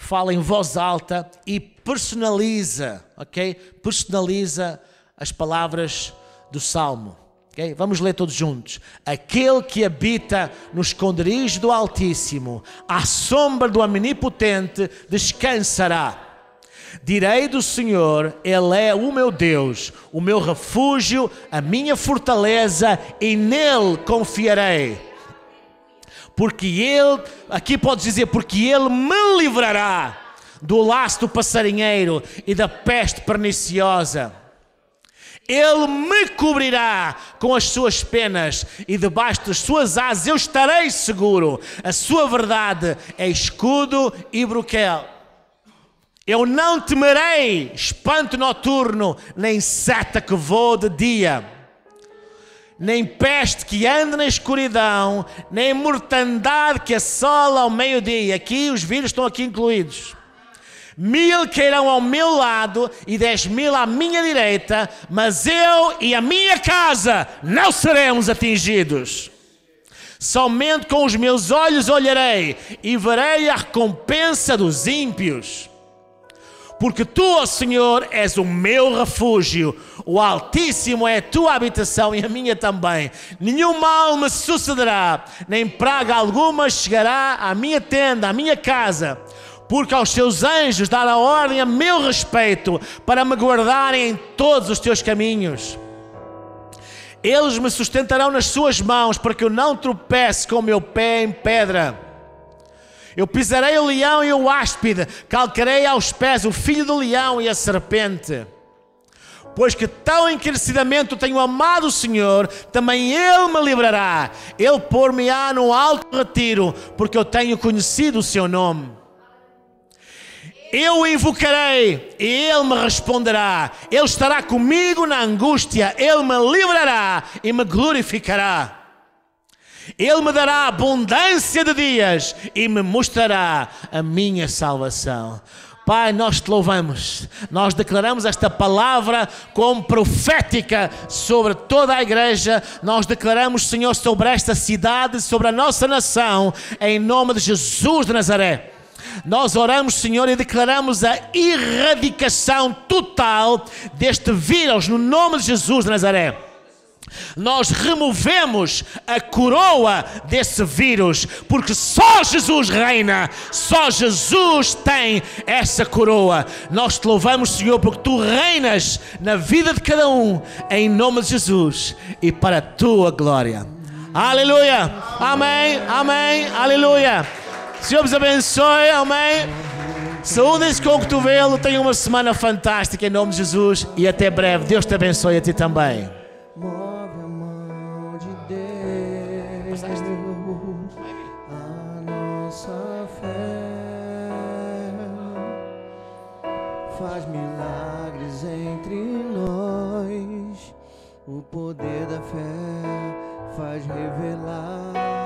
fala em voz alta e personaliza, ok? Personaliza as palavras do Salmo. Okay? Vamos ler todos juntos. Aquele que habita no esconderijo do Altíssimo, à sombra do Omnipotente, descansará. Direi do Senhor, Ele é o meu Deus, o meu refúgio, a minha fortaleza, e nele confiarei. Porque Ele, aqui pode dizer, porque Ele me livrará do laço do passarinheiro e da peste perniciosa. Ele me cobrirá com as suas penas e debaixo das suas asas eu estarei seguro. A sua verdade é escudo e broquel. Eu não temerei espanto noturno, nem seta que voa de dia, nem peste que anda na escuridão, nem mortandade que assola ao meio-dia. Aqui os vírus estão aqui incluídos. 1000 cairão ao meu lado e 10.000 à minha direita, mas eu e a minha casa não seremos atingidos. Somente com os meus olhos olharei e verei a recompensa dos ímpios. Porque tu, ó Senhor, és o meu refúgio, o Altíssimo é a tua habitação e a minha também. Nenhum mal me sucederá, nem praga alguma chegará à minha tenda, à minha casa. Porque aos teus anjos dará ordem a meu respeito, para me guardarem em todos os teus caminhos. Eles me sustentarão nas suas mãos, para que eu não tropece com o meu pé em pedra. Eu pisarei o leão e o áspide, calcarei aos pés o filho do leão e a serpente. Pois que tão encarecidamente eu tenho amado o Senhor, também Ele me livrará. Ele pôr-me-á no alto retiro, porque eu tenho conhecido o seu nome. Eu o invocarei e Ele me responderá. Ele estará comigo na angústia, Ele me livrará e me glorificará. Ele me dará abundância de dias e me mostrará a minha salvação. Pai, nós te louvamos, nós declaramos esta palavra como profética sobre toda a igreja, nós declaramos, Senhor, sobre esta cidade, sobre a nossa nação, em nome de Jesus de Nazaré. Nós oramos, Senhor, e declaramos a erradicação total deste vírus no nome de Jesus de Nazaré. Nós removemos a coroa desse vírus, porque só Jesus reina, só Jesus tem essa coroa. Nós te louvamos, Senhor, porque tu reinas na vida de cada um, em nome de Jesus e para a tua glória. Aleluia, amém, amém, aleluia. Senhor vos abençoe, amém. Saúde-se com o cotovelo, tenha uma semana fantástica em nome de Jesus e até breve. Deus te abençoe a ti também. Faz milagres entre nós, o poder da fé faz revelar.